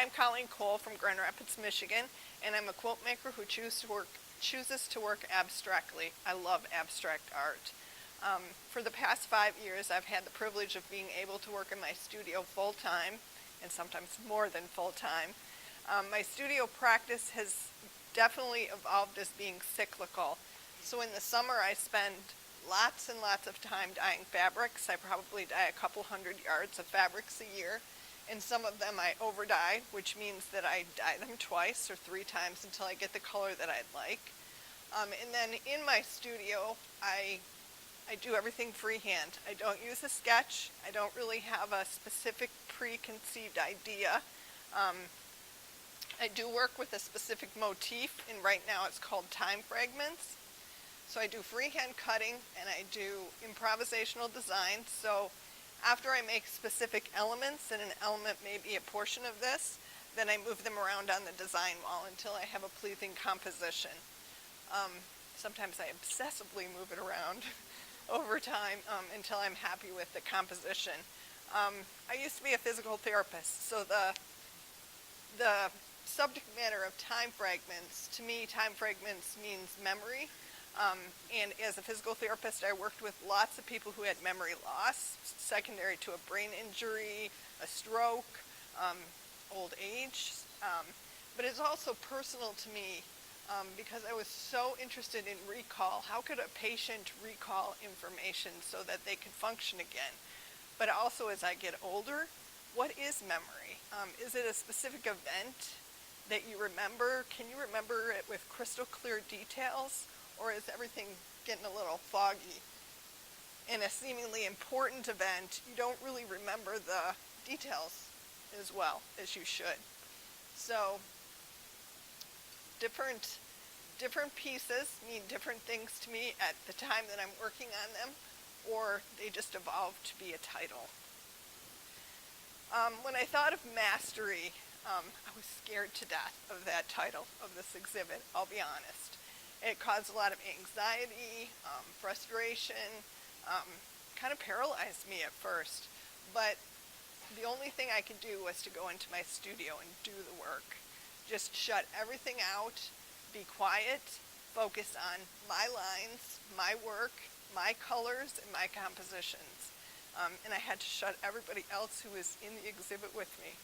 I'm Colleen Kole from Grand Rapids, Michigan, and I'm a quilt maker who chooses to work abstractly. I love abstract art. For the past 5 years, I've had the privilege of being able to work in my studio full-time, and sometimes more than full-time. My studio practice has definitely evolved as being cyclical. So in the summer, I spend lots and lots of time dyeing fabrics. I probably dye a couple hundred yards of fabrics a year. And some of them I over dye, which means that I dye them twice or 3 times until I get the color that I'd like. And then in my studio, I do everything freehand. I don't use a sketch. I don't really have a specific preconceived idea. I do work with a specific motif, and right now it's called time fragments. So I do freehand cutting and I do improvisational design. So after I make specific elements, and an element may be a portion of this, then I move them around on the design wall until I have a pleasing composition. Sometimes I obsessively move it around over time until I'm happy with the composition. I used to be a physical therapist, so the subject matter of time fragments, to me, time fragments means memory. And as a physical therapist, I worked with lots of people who had memory loss, secondary to a brain injury, a stroke, old age. But it's also personal to me because I was so interested in recall. How could a patient recall information so that they could function again? But also as I get older, what is memory? Is it a specific event that you remember? Can you remember it with crystal clear details? Or is everything getting a little foggy? In a seemingly important event, you don't really remember the details as well as you should. So different pieces mean different things to me at the time that I'm working on them, or they just evolve to be a title. When I thought of mastery, I was scared to death of that title of this exhibit, I'll be honest. It caused a lot of anxiety, frustration, kind of paralyzed me at first. But the only thing I could do was to go into my studio and do the work. Just shut everything out, be quiet, focus on my lines, my work, my colors, and my compositions. And I had to shut everybody else who was in the exhibit with me